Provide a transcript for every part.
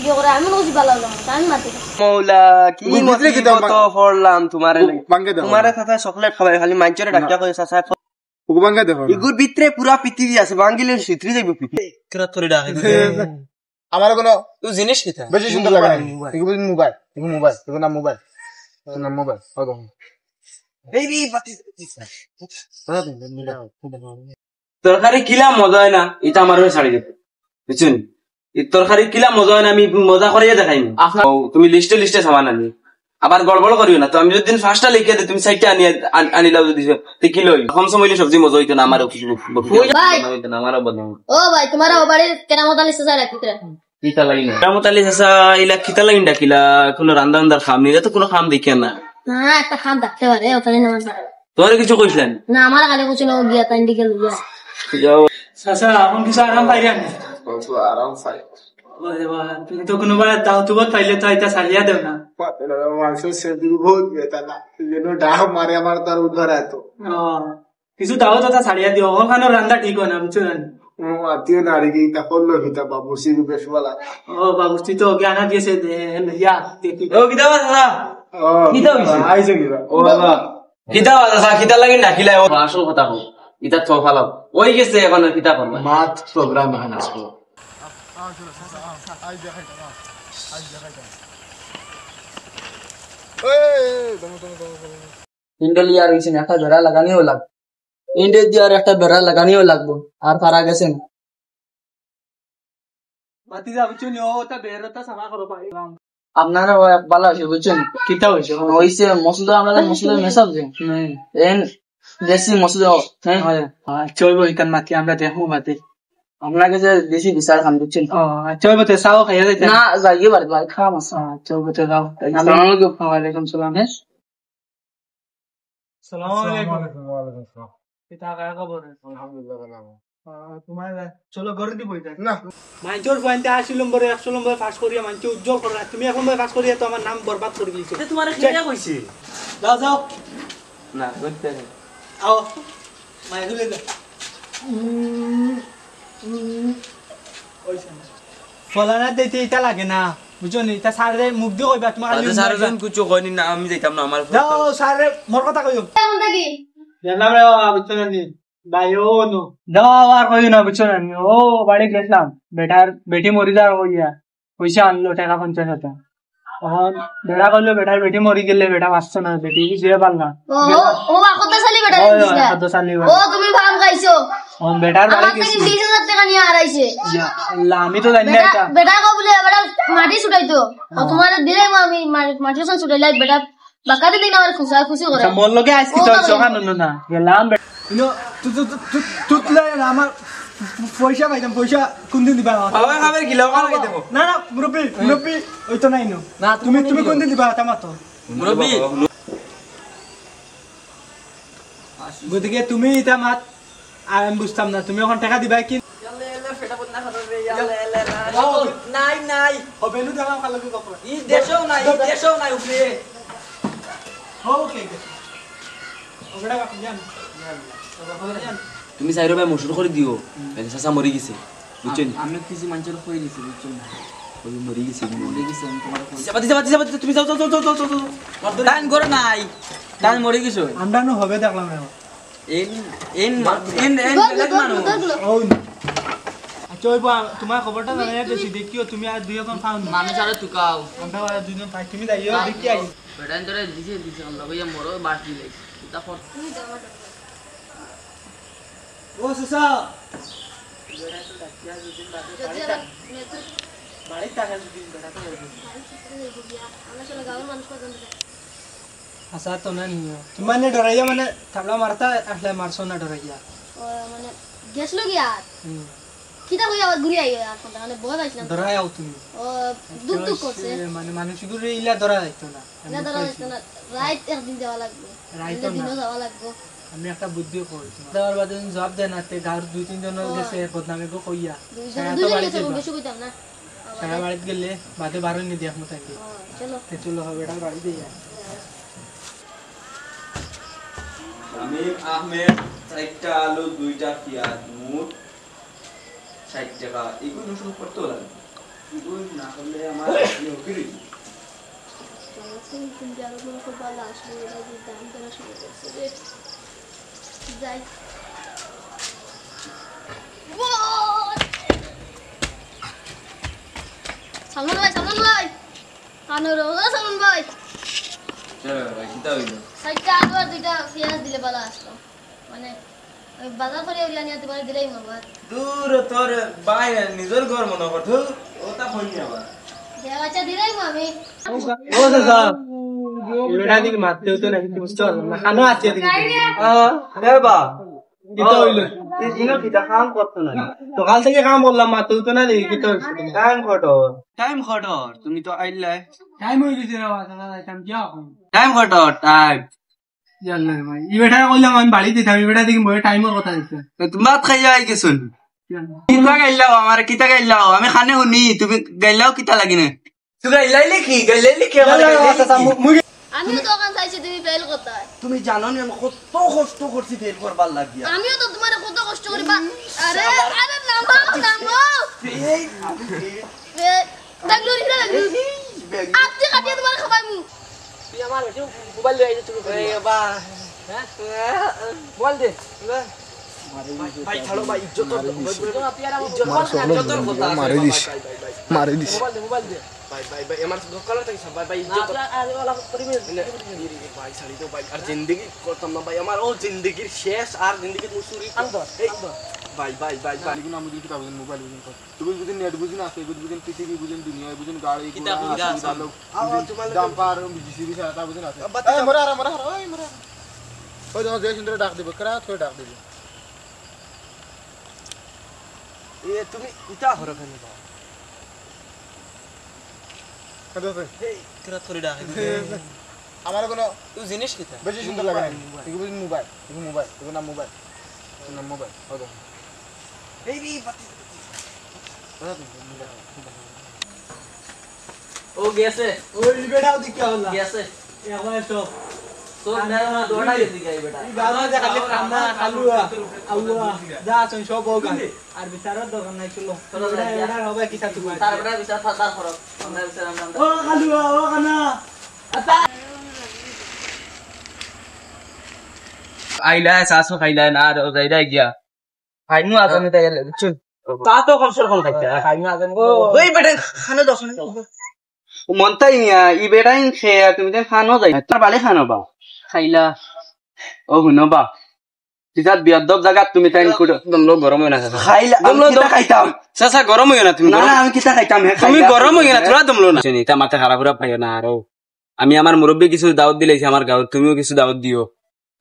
Video করে আমি নজি ভালো লাগলাম আমি মাতি মৌলা কি মতলি কত ফরলাম তোমারে তোমারে কথা চকলেট খাবাই খালি মাইজরে ডাকিয়া কই সাসা উগবাঙ্গা দেখো ইগুর ভিতরে পুরা পৃথিবী আছে বাঙ্গিলের সিত্রি যাইব পৃথিবী কিরা তোরে ডাকে আমার কোনো তুই জিনিস কিতা বেশি সুন্দর লাগে না এগুলো মোবাইল এগুলো না মোবাইল না মোবাইল ওগো বেবি বাতি তরকারি কিলা মজা হয় না এটা আমার ছাড়ি দিতে বুঝছেন এই তরকারি কিলা মজা হয় না আমি মজা করিয়ে দেখাই তুমি লিস্টে সামান আনি আবার গড়বড় করিও না তো আমি যদি ফার্স্টটা লিখে দিই তুমি সাইডটা আনিলাও যদি কি লই কম সময় সবজি মজা হইতো না আমার আমারও বদনাম ও ভাই তোমার বাড়ির কেরামত আলী সাজা রাখতে কিতা লাগি না কেরামত আলী সাসা ইলা কিতা লাগি ডাকিলা কোনো রান্দা রান্দার খাম নিলে তো কোনো খাম দেখে না না একটা খাম থাকতে পারে ওখানে নামাজ তোমার কিছু কইছিলেন না আমার কালে কুছিল গিয়া তাই দিকে লইয়া যাও সাসা এখন কিছু আরাম পাইরা নি তো আরাম পাই ওরে বাবা তুমি তো কোনোবা দাও তো পাইলে তো এটা ছাড়িয়া দেও না মানুষ সে বহুত বেতালা যেন ডাহ মারে আমার তার উদ্ধার এত কিছু দাও তো ছাড়িয়া দিও ওখানে রান্না ঠিক হয় না বুঝছো আত্মীয় নারী কি তা করলো হিতা বাবু সিবি বেশওয়ালা ও বাবু তুই তো জ্ঞান দিয়েছে ইয়া ও কিতা বাবা কিতা হইছে আইছে কিরা ও বাবা কিতা বাবা কিতা লাগি ডাকিলা ও আসল কথা কও ইতা তো ফালাও ওই গেছে এখন কিতা করবা মাত প্রোগ্রাম এখন আসবো ইন্ডোলিয়া রয়েছেন একটা বেড়া লাগানিও লাগবে ইন্ডে দিয়ে একটা বেড়া লাগানিও লাগবো আর তারা গেছেন বাতি যা বুঝছো নি ও তা বেরটা সামা করো পাই আপনারা ভালো আছে বুঝছেন কিতা হইছে হইছে মসলা আমাদের মসলা মেশাব যে এন দেশি মসলা হ্যাঁ চলবো ইকান মাতি আমরা দেখো মাতি আপনার কাছে দেশি বিচার খান বুঝছেন চলবো তে সাও খাইয়া যাইতে না যাইয়ে বাড়ি ভাই খাম আছে চলবো তে যাও আসসালামু আলাইকুম ওয়ালাইকুম সালাম আসসালামু আলাইকুম কিতা কায়া খবর আলহামদুলিল্লাহ তোমার চলো ঘরে দিব এটা না মাইচোর পয়েন্টে 80 নম্বরে 100 নম্বরে পাস করিয়া মানছে উজ্জ্বল করা তুমি এখন পাস করিয়া তো আমার নাম বরবাদ করে দিয়েছো তোমারে কিয়া কইছি যাও যাও না কইতে আও মাই দুলে দে ওইছে ফলানা দিতে এটা লাগে না বুঝছো নি তা স্যারে মুখ দিয়ে কইবা তোমার আচ্ছা স্যার জন কিছু কইনি না আমি যাইতাম না আমার যাও স্যারে মোর কথা কইও কেমন থাকি জানলাম রে বুঝছো নি ভাইও নো যাও আর কইও না বুঝছো নি ও বাড়ি গেছলাম বেটি মরি যাওয়ার হইয়া পয়সা আনলো টাকা 50,000 এখন বেটা করলো বেটার বেটি মরি গেলে বেটা বাঁচছো না বেটি যে পারলাম ও কত সালি বেটা দিছিলা কত সালি ও তুমি ভাম খাইছো এখন বেটার বাড়ি আমার থেকে গেছি 20,000 টাকা নিয়ে হারাইছে আল্লাহ আমি তো জানি না এটা বেটা কো বলে বেটা মাটি ছুটাইতো ও তোমার দিলে আমি মাটি ছুটাইলাই বেটা বাকা দিলে না আমার খুশি করে মোর লগে আইছি তো সখানো না গেলাম ইনো তুতলে আমার পয়সা পাইতাম পয়সা কোনদিন দিবা বাবা খাবার কি লাও লাগে দেবো না না মুরব্বি ওই তো নাই না তুমি কোনদিন দিবা তামার তো মুরব্বি গতিকে তুমি এটা মাত আর আমি বুঝতাম না তুমি এখন টাকা দিবা কি নাই হবে নু দেওয়া ভালো কি কপড় ই দেশও নাই উপরে ওকে ওগড়া জান তুমি সাইরো ভাই মশুর করে দিও মানে সাসা মরি গেছে বুঝছেন আমি কিছু মানুষের কই দিছি বুঝছেন ওই মরি গেছে মরে গেছে আমি তোমার যাবাতি তুমি যাও টাইম করে নাই টাইম মরে গেছো আমরা নো হবে দেখলাম না এন মানুষ ও আচ্ছা ওই তোমার খবরটা জানাই দিছি দেখিও তুমি আর দুই এখন পাও মানুষ আরে তুকাও আমরা দুইজন পাই তুমি যাইও দেখি আই বেটান ধরে দিছে আমরা ভাইয়া মরো বাস দিলে তারপর ও সুসা বাড়ি টাকা দিন বেটা তো আচ্ছা তো না নিও তুমি মানে ডরাইয়া মানে থাবলা মারতা আসলে মারছো না ডরাইয়া মানে গেছলো কি আর কিটা কই আবার ঘুরে আইও আর কোনটা মানে বয় পাইছ না ডরাইয়াও তুমি ও দুঃখ করছে মানে মানুষগুলো ইলা ডরা যাইতো না না ডরা যাইতো না রাইট একদিন যাওয়া লাগবে রাইট দিনও যাওয়া লাগবে আমি একটা বুদ্ধি করছি দেওয়ার বাদে জবাব দেন না তে গাঁর 2-3 জন গেছে বদনামে গো কইয়া দুজন গেছে বেশি কইতাম না সারা বাড়িতে গেলে বাদে বারো নি দেখ মতো চলো চলো হবে এটা বাড়ি দিয়ে শামিম আহমেদ 4টা আলু 2টা পেঁয়াজ মোট 60 টাকা এগুলো শুরু করতে লাগে যাই সালমান ভাই আনোর সালমান ভাই সাইডটা আলু আর দুইটা পেঁয়াজ দিলে ভালো আসতো মানে ওই বাজার করে ওগুলা নিয়ে তোমার দিলেই মাবার দূর তোর ভাই নিজের ঘর মনে কর ধুর ওটা হইনি আবার আচ্ছা দিলেই আমি ও দাদা বেটা দিকে মারতে হতো না কিন্তু বুঝতে পারলাম না খানো আছে দিকে বা কিতা হইলো ইনো কিতা কাম করতে না তো কাল থেকে কাম বললাম মারতে হতো না দেখি কিতা টাইম খটর তুমি তো আইলা টাইম হই গেছে রে বাবা টাইম কি হবে টাইম খটর টাইম জানলে ভাই ই বেটা কইলাম আমি বাড়ি দিতাম ই বেটা দেখি মই টাইমের কথা দিতে তুমি ভাত খাইয়া আই গেছুন কিতা গাইলাও আমার কিতা গাইলাও আমি খানে শুনি তুমি গাইলাও কিতা লাগিনে তুই গাইলাই কি আমার আমিও তো ওখান চাইছি তুমি ফেল করতে তুমি জানো না আমি কত কষ্ট করছি ফেল করবার লাগিয়া আমিও তো তোমার কত কষ্ট করি আরে আরে নামো এই আমি লাগলো রে লাগলো আপনি কাটিয়ে তোমার খাবাইমু তুই আমার মোবাইল লই আইছ তুমি এই বাবা হ্যাঁ মোবাইল দে ভাই ছাড়ো ভাই ইজ্জত মারি দিস মোবাইল দে ভাই আমার দোকানে থেকে সব ভাই ইজ্জত ভাই ছাড়ি তো ভাই আর জিন্দেগি করতাম না ভাই আমার ও জিন্দেগির শেষ আর জিন্দেগির মুসুরি ভাই আমি কি বুঝেন মোবাইল বুঝেন তুমি বুঝেন নেট বুঝেন আছে বুঝেন পৃথিবী বুঝেন দুনিয়া বুঝেন গাড়ি ডাম্পার বিজিসিবি সারা বুঝেন আছে এই মরা ওই মরা ওই যখন যে সুন্দর ডাক দিব করা থই ডাক দিব এ তুমি ইটা হরো কেন বাবা কত এই তোরা থরি ডাক আমার কোনো তুই জিনিস কিটা বেশি সুন্দর লাগে না এগুলো বুঝেন মোবাইল এগুলো নাম মোবাইল ওই দেখো এই রে বাতি ও গেছে ওই বেটাও দিকে হলো গেছে এখন সব তো না দৌড়া গেছে গাই বেটা গানা যে খালি খানা খালুয়া আউয়া যা চন সব হোগা আর বিচারত দোকান নাই চলো এটা হবে কি থাকতে পারে তার বেটা বিচার ফাদার করো আমরা বিচার আমরা ও খালুয়া ও খানা আইলা সাসো খাইলা না আর যাইরা গিয়া খাইনু আজানে তাই চল তা তো কমসর কম খাইতা খাইনু আজানে ওই বেটা খানো দোকানে মনটাই নিয়া ই বেটাই খেয়া তুমি তো খানো যাই তোর বালে খানো বা খাইলা ও হুনো বা তিজাত বিয়াদব জায়গা তুমি তাই কুড়ো দমলো গরম হই না খাইলা দমলো দম খাইতাম সাসা গরম হই না তুমি না আমি কিটা খাইতাম তুমি গরম হই না তোরা দমলো না চিনি তা মাথা খারাপ করে পাইও না আরো আমি আমার মুরব্বি কিছু দাওয়াত দিলাইছি আমার গাঁও তুমিও কিছু দাওয়াত দিও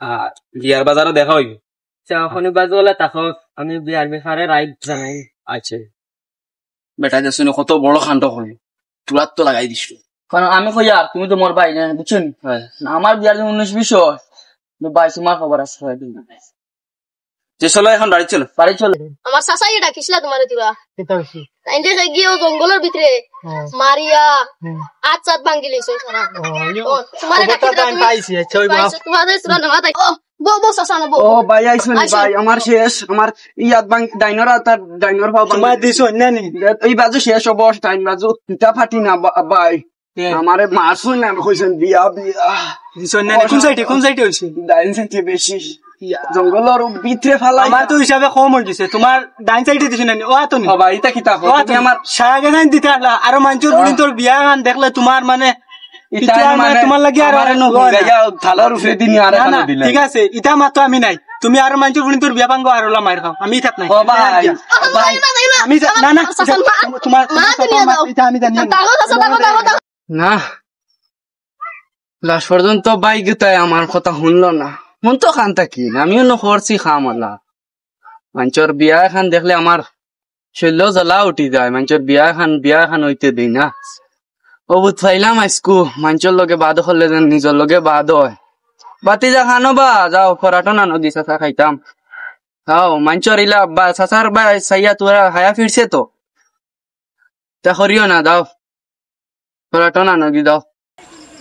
আর বিয়ার বাজারও দেখা হইবে চাখনি বাজওয়ালা তাকো আমি বিয়ার বিখারে রাইট জানাই আচ্ছা বেটা যে শুনে কত বড় কাণ্ড হল তুলার তো লাগাই দিস কারণ আমি কই আর তুমি তো মোর ভাই না বুঝছেন আমার বিয়ার 19-20 হয় ভাই তোমার খবর আছে যে চলো এখন বাড়ি চলো বাড়ি চল আমার চাচা এটা কিসলা তোমার দিবা কিতা হইছে তাই দেখে গিয়ে জঙ্গলের ভিতরে মারিয়া আট ভাঙ্গি লইছে সারা তোমার এটা ওটা টাইম পাইছি আচ্ছা ওই বাপ তোমাদের সুরা না তাই বো চাচা না বো ও ভাই আইসুন ভাই আমার শেষ আমার ইয়াদ বাং ডাইনর তার ডাইনর ভাব তোমার দিছ না নি এই বাজু শেষ হবো টাইম বাজু পিতা ফাটি না ভাই আমারে মারছুন না কইছেন বিয়া দিছ না নি কোন সাইডে হইছে ডাইন সাইডে বেশি জঙ্গলের ভিতরে ফালাই আমার তো হিসাবে কম হই গেছে তোমার ডাইন সাইডে দিছ না নি ও তো নি ভাই এটা কিতা তুমি আমার সারা গান দিতে আর মানচুর বুড়ি তোর বিয়া গান দেখলে তোমার মানে ইটা মানে তোমার লাগি আর থালার উপরে দিন আর খানা দিলে ঠিক আছে ইটা মাত্র আমি নাই তুমি আর মানচুর বুড়ি তোর বিয়া ভাঙ্গো আর ওলা মার খাও আমি থাক নাই ও ভাই ভাই আমি না তোমার এটা আমি জানি না লাস্ট পর্যন্ত ভাই গীতায় আমার কথা শুনলো না মন তো খান থাকি আমিও করছি খাম আল্লাহ মানুষের বিয়া খান দেখলে আমার শৈল্য জ্বলা উঠি যায় মানুষের বিয়া খান হইতে দিই না ও বুধ ফাইলাম আইসকু মানুষের লগে বাদ হলে যেন নিজের লগে বাদ হয় বাতি যা খানো বা যাও পরাটো না নদী চাচা খাইতাম খাও মানুষের ইলা বা চাচার বা সাইয়া তোরা হায়া ফিরছে তো তা করিও না দাও পরাটো না নদী দাও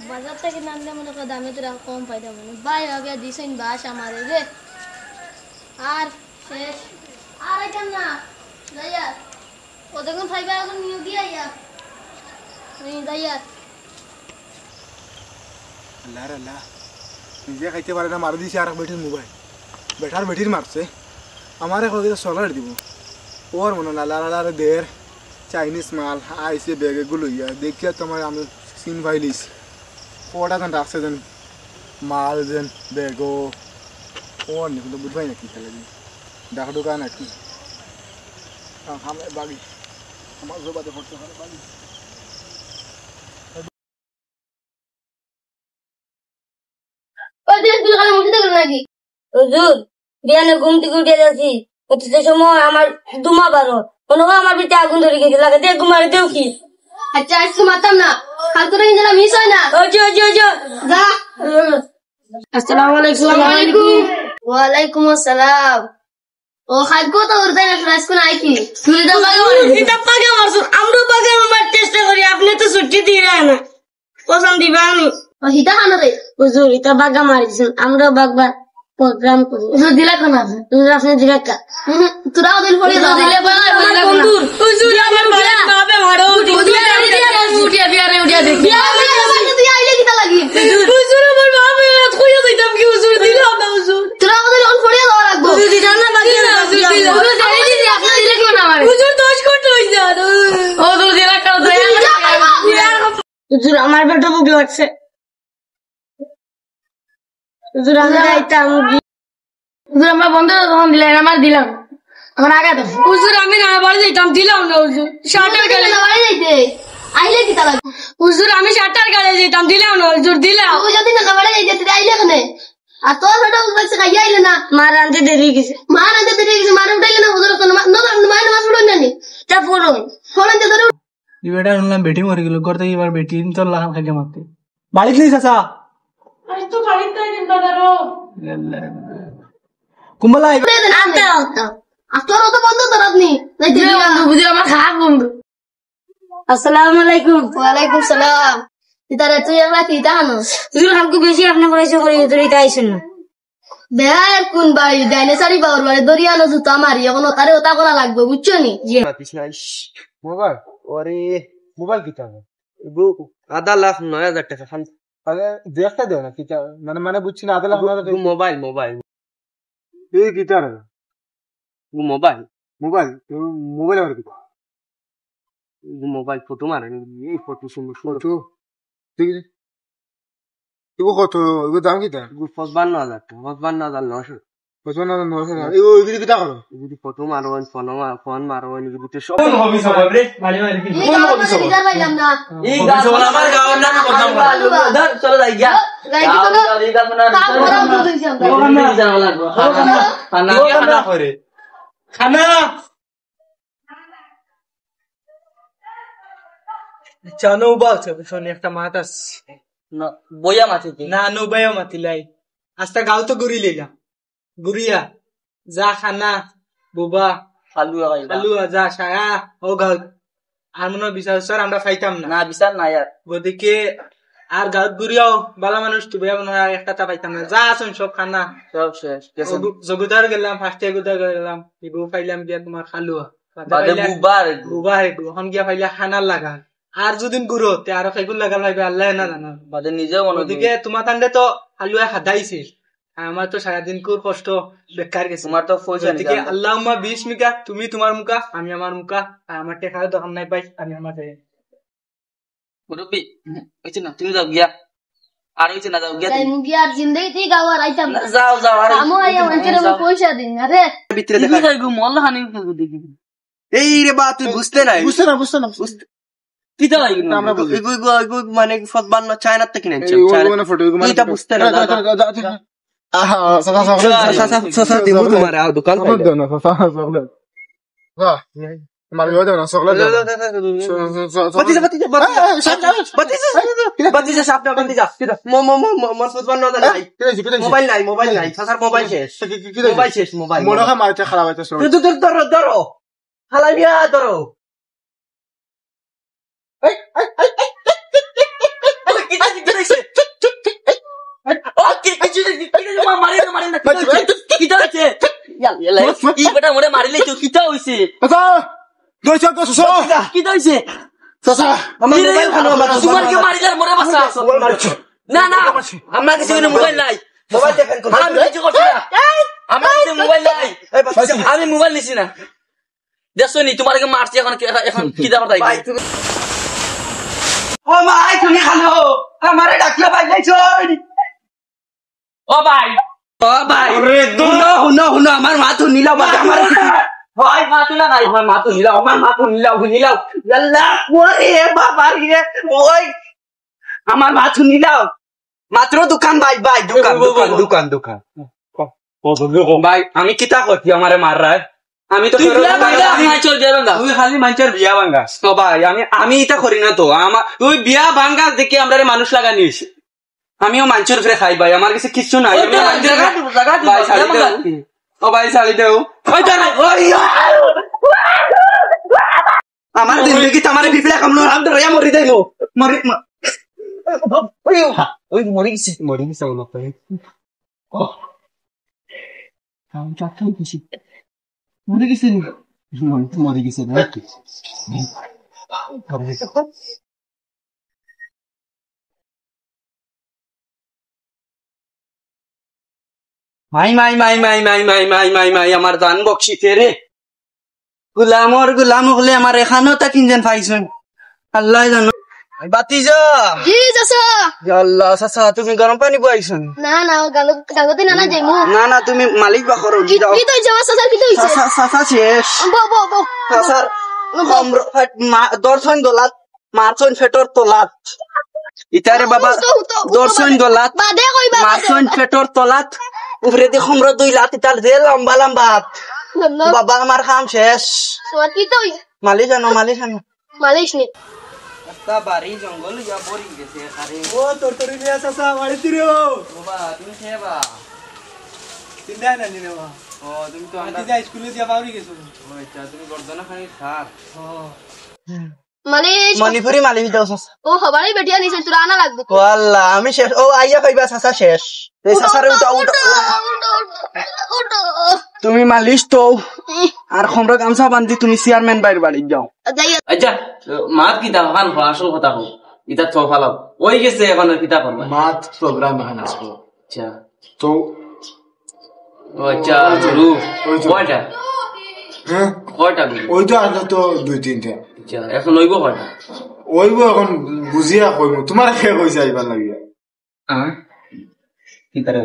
বাজার থেকে নামলে মনে করে দামে তোরা কম পাইতাম ভাই হবে দিছেন বাস আমারে রে আর শেষ আর আইতাম না যাইয়া ও দেখুন ফাইবা এখন নিউ দিয়া ইয়া নিউ দাইয়া আল্লাহ রে আল্লাহ নিজে খাইতে পারে না মার দিছে আর বেটির মোবাইল বেটার বেটির মারছে আমারে কই সোলার দিব ওর মনে লালা লালা দের চাইনিজ মাল আইসে ব্যাগে গুলো ইয়া দেখিয়া তোমার আমি সিন ভাইলিস ওটা যেন রাখছে যেন মাল যেন ব্যাগো ওর নি কিন্তু বুঝবাই না কি খেলে ডাক ঢোকা নাকি আমরা বাগি আমার জবাতে পড়তে হবে বাগি ও দিন তুই খালি মুখে দেখল নাকি হুজুর বিয়ানে ঘুম থেকে উঠে যাচ্ছি অথচ সময় আমার দুমা বারো মনে হয় আমার পিঠে আগুন ধরে গেছে লাগে দেখ ঘুমারে দেও কি আচ্ছা আজকে মারতাম না কাল তোরা যেন মিস হয় না ওজো ওজো ওজো যা আসসালামু আলাইকুম ওয়ালাইকুম আসসালাম ও খাইবো তো ওর তাই ফ্রাইস কোন আইকি তুই তো এটা পাগে মারছো আমরা পাগে মারার চেষ্টা করি আপনি তো ছুটি দিয়ে না পছন্দ দিবানি ও হিতা খানো রে হুজুর এটা বাগা মারিছেন আমরা বাগবা প্রোগ্রাম করি ও দিলা কোন আছে হুজুর আপনি দিবেকা তোরা ওদের পড়ে দাও দিলে আমার বন্ধুর হুজুর আমার বাড়ি বাবে মারো উঠিয়া বিয়ারে উঠিয়া দেখ তুই আইলে কিটা লাগি হুজুর আমার বাবে রাত কইয়া দিতাম কি হুজুর দিলাম না হুজুর তোরা ওদের অন পড়ে দাও রাখবো হুজুর দিলাম না বাকি হুজুর জানি দিদি আপনার দিলে কি না মারে হুজুর 10 কোটি হই যান ও তো দিলা কাও তো হুজুর আমার বেটা বুক লাগছে হুজুর আমি যাইতাম হুজুর আমরা বন্ধ তখন দিলে আমার দিলাম আমার আগা দাও হুজুর আমি না বাড়ি যাইতাম দিলাম না হুজুর শার্টার গালে বাড়ি যাইতে আইলে কিটা লাগবে হুজুর আমি শার্টার গালে যাইতাম দিলাম না হুজুর দিলাম তুই যদি না বাড়ি যাইতে তুই আইলে কেন আর তোর বেটা বলছে খাইয়া আইলে না মার আনতে দেরি গেছে মা আনতে দেরি গেছে মারে উঠাইলে না হুজুর কোন মা নামাজ পড়ুন জানি তা পড়ো ফোন তে ধরে বেটা শুনলাম বেটি মরে গেল ঘর থেকে এবার বেটি তোর লাখান খাইকে মারতে বাড়িতে নেই চাচা কুম্বলা তোর তো বন্ধ তোর আপনি বুঝি আমার খারাপ বন্ধু আসসালামু আলাইকুম ওয়ালাইকুম সালাম তারা তুই আমরা কি জানো হুজুর আমাকে বেশি আপনি পড়াইছো করে হুজুর এটা আইছেন না বেয়ার কোন বাড়ি ডাইনোসারি বাবার বাড়ি দরিয়ানো জুতো আমারই এখন তারে ওটা করা লাগবে বুঝছো নি মোবাইল ওরে মোবাইল কিটা আধা লাখ 9,000 টাকা খান আরে দেখটা দেও না কিটা মানে মানে বুঝছি না আদলা মোবাইল মোবাইল এই কিটা রে মোবাইল মোবাইল মোবাইল আর কিটা মোবাইল ফটো মারেন এই ফটো সুন্দর ফটো ঠিক আছে এগো কত এগো দাম কিটা 55,000 টাকা 55,900 পছন্দ না নয় এগো এগো কিটা করো যদি ফটো মারবেন ফোন মারবেন যদি সব হবি সব রে বাড়ি বাড়ি কি এই গাওয়ার রিজার পাইলাম না এই গাছ আমার গাওয়ার নাম বদনাম করে ধর চলো যাই গিয়া গাও এই গাছ না কাম করা তো দিছি আমরা জানা লাগবে খানা খানা করে খানা চানো বাল শোনি একটা মাত আছে বইয়া মাছি না নবাইও মাতিলাই আস্তা গাও তো ঘুরি লইলাম ঘুরিয়া যা খানা বুবা আলু আলু যা সায়া ও গাও আর মনে বিচার স্যার আমরা খাইতাম না না বিচার না ইয়ার ওদিকে আর গাঁত ঘুরিয়াও বালা মানুষ তো বেয়া মনে হয় একটা তা পাইতাম না যা আছেন সব খানা সব শেষ গেছে জগুদার গেলাম ফার্স্টে গুদার গেলাম এগু পাইলাম গিয়া তোমার খালুয়া বাদে বুবার বুবা হেগু এখন গিয়া পাইলা খানার লাগা আর যদিন গুরো তে আরো খাইগুল লাগাল ভাইবে আল্লাহ না জানা বাদে নিজেও মনে ওদিকে তোমার তান্ডে তো হালুয়া খাদাইছিল আমার তো সারাদিন খুব কষ্ট বেকার গেছে তোমার তো পয়সা ওদিকে আল্লাহুম্মা বিসমিকা তুমি তোমার মুখা আমি আমার মুখা আর আমার টেকার দোকান নাই পাই আমি আমার মুরব্বি হইছে না তুমি যাও গিয়া আর হইছে না যাও গিয়া তাই মুগি আর জিন্দেগি তুই গাওয়ার আইতাম না যাও যাও আর আমো আইয়া মন্ত্রে আমি পয়সা দিন আরে ভিতরে দেখি দেখা যাই গো মোল্লা হানি দেখি এই রে বা তুই বুঝতে নাই বুঝতে না কি তো লাগি আমরা বুঝি এগুই মানে 55 চায়না থেকে কিনেছে মানে ফটো এটা বুঝতে না আহা সাসা দিব তোমার আর দোকান চকলেট দাও না সাসা চকলেট বাহ মার গো দাও না চকলেট বাতিজা সাপটা বাতিজা মোবাইল নাই সাসার মোবাইল শেষ মোবাইল মনে হয় মারতে খারাপ হইতেছে ধরো হালাইয়া ধরো মারিলে তো কিটা হইছে দই চক দই সো কি দইছে চাচা আমার মোবাইল খানো আমার তোমার কি মারিলার মরে বাসা আছো মোবাইল মারছো না না আমার কাছে কোনো মোবাইল নাই মোবাইল দেখেন আমি কিছু করছি না আমার কাছে মোবাইল নাই আমি মোবাইল নিছি না দেখছো নি তোমার কি মারছি এখন কি দাবার তাই ভাই তুমি ও ভাই তুমি খালো আমারে ডাকলে ভাই যাইছো ও ভাই হুনো আমার মা তো নিলাও বাবা আমার ভাই মা তো না আমার মা তো নিলাও আল্লাহ ওরে বাবা রে ওই আমার মা তো নিলাও মাত্র দোকান ভাই দোকান ভাই আমি কিতা করছি আমারে মার রায় আমি তো তুই খালি মানুষের বিয়া ভাঙ্গা ও ভাই আমি এটা করি না তো আমার তুই বিয়া ভাঙ্গা দেখে আমরা মানুষ লাগানিস আমিও মানুষের ফিরে খাই ভাই আমার কাছে কিছু নাই ও ভাই শাড়ি দেও আমার জিন্দগি তোমার বিপলা কামলো আমি রেয়া মরি দেই মরি গেছি মরি গেছে মাই আমার দান বকশিতে রে গুলাম হলে আমার এখানেও তা কিনছেন পাইছেন আল্লাহ জানো বাতিজা জি চাচা আল্লাহ চাচা তুমি গরম পানি বইছেন না গাগতে না যাইমু না তুমি মালিক বাখরো কি তো যাওয়া চাচা কি তো হইছে চাচা শেষ বো চাচার দর্শন দোলাত মারছন ফেটর তোলাত ইতারে বাবা দর্শন দোলাত বাদে কইবা মারছন ফেটর তোলাত উপরে দিয়ে খমর 2 লাখ ইতার যে লম্বা বাবা আমার কাম শেষ কি তো মালিক জানো মালিশ নি রাস্তা বাড়ি জঙ্গল ইয়া বরি গেছে আরে ও তোরতরি নিয়ে চাচা বাড়ি দিরে বাবা তুমি খেবা চিন্তা নাই নি বাবা ও তুমি তো আন্টি যা স্কুলে দিয়া বাউরি গেছো ও আচ্ছা তুমি গর্দনা খানি খার মালিশ মণিপুরি মালিক দাও চাচা ও হবারই বেটিয়া নিছে তোরা আনা লাগবে ও আল্লাহ আমি শেষ ও আইয়া পাইবা চাচা শেষ এই চাচারে উঠা তুমি মালিশ তো আর খমরা গামছা বান্ধি তুমি চেয়ারম্যান বাইর বাড়ি যাও আচ্ছা মাত কি দাও খান আসল কথা হোক ইটা তো ফালাও ওই গেছে এখন কিতা করবা মাত প্রোগ্রাম এখন আসবো আচ্ছা তো ও আচ্ছা গুরু কয়টা হ্যাঁ কয়টা গুরু ওই তো আনলো তো 2-3টা আচ্ছা এখন হইব কয়টা ওইব এখন বুঝিয়া কইমু তোমার কে কইছে আইবার লাগিয়া কি তারে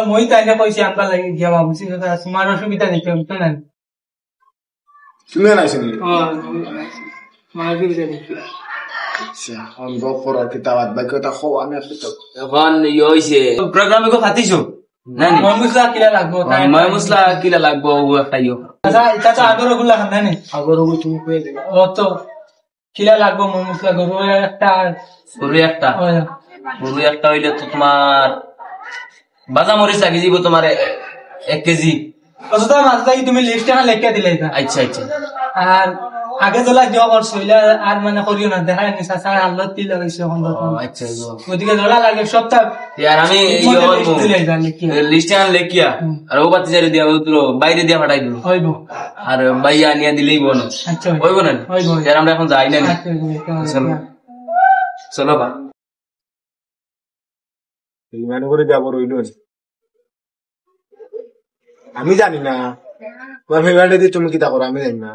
মই তাইলে কইছি আনবা লাগি দিয়া ভাবছি তোমার অসুবিধা নেই কেউ তো না তুমি নাইছো নি তোমার অসুবিধা নেই আচ্ছা আমি বকরা কিতাবাত বাকি কথা খো আমি আপনি তো এখন হইছে প্রোগ্রামে কো ফাতিছো না নি মসলা কিলা লাগবো তাই মসলা কিলা লাগবো ও খাইও আচ্ছা চাচা আগর ওগুলা খান না নি আগর ওগো তুমি কই দেবা ও তো কিলা লাগবো মসলা গরু একটা গরু একটা হইলে তো তোমার বাজা মরিচ লাগি দিব তোমার 1 কেজি অযথা মাছ লাগি তুমি লিস্টে না লেখা দিলে আচ্ছা আর আগে তোলা দেওয়া করছো আর মানে করিও না দেখায় নি চাচা আল্লাহ তিল লাগাইছে এখন আচ্ছা ওদিকে ধরা লাগে সবটা यार আমি লিস্টে আন লেখিয়া আর ও বাতি জারি দিয়া তো বাইরে দিয়া ফাটাই দিব হইব আর ভাইয়া নিয়া দিলেই বনো আচ্ছা হইব না হইব यार আমরা এখন যাই না চলো বা ইমান করে যাব রইল আমি জানি না তোমার ফেভারিট দিয়ে তুমি কিতা করো আমি জানি না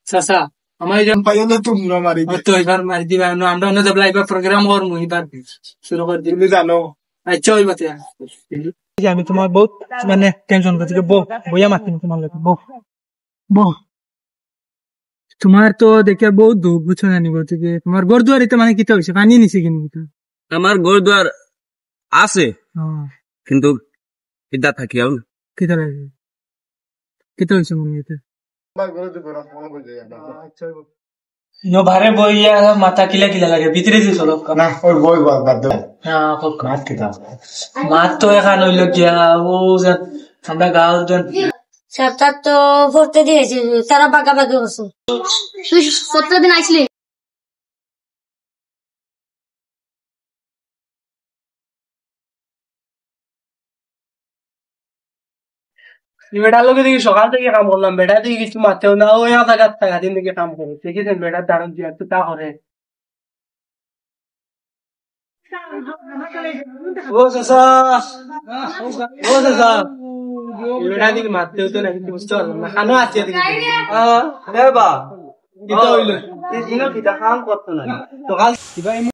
চাচা আমার পাইও না তোমরা মারি তো এবার মারি দিবা আমরা অন্য যাবলা এবার প্রোগ্রাম করবো এবার শুরু করে দিই তুমি জানো আচ্ছা ওই বাতে আমি তোমার বহুত মানে টেনশন করছি বইয়া মারছি তোমার লোক বউ তোমার তো দেখে বহুত দুঃখ বুঝছো না নিব থেকে তোমার গোরদুয়ারিতে মানে কিতা হয়েছে পানি নিছে কিন্তু আমার গোরদুয়ার আছে কিন্তু কিতা থাকি আও কিতা লাগে কিতা হয়েছে মনে হইতে ভারে বইয়া মাথা কিলা কিলা লাগে ভিতরে দিয়ে চলো না ওই বই বাদ দাও মাত কিতা মাত তো এখন হইল গিয়া ও আমরা গাঁও জন স্যার তো পড়তে দিয়েছে তারা পাকাপাকি করছে তুই 17 দিন আইছিলি বেটার লোকে দেখি সকাল থেকে কাম করলাম, বেটা দেখি কিছু মারতেও না, ওই আধা গাছ থাকা দিন থেকে কাম করে দেখেছেন বেটার দারুণ দিয়ে একটু তা করে। ও চাচা, ও চাচা, বেটা দিকে মারতেও তো না, কিন্তু বুঝতে পারলাম না, খানো আছে এদিকে। বা দিতে হইলো কাম করতো না সকাল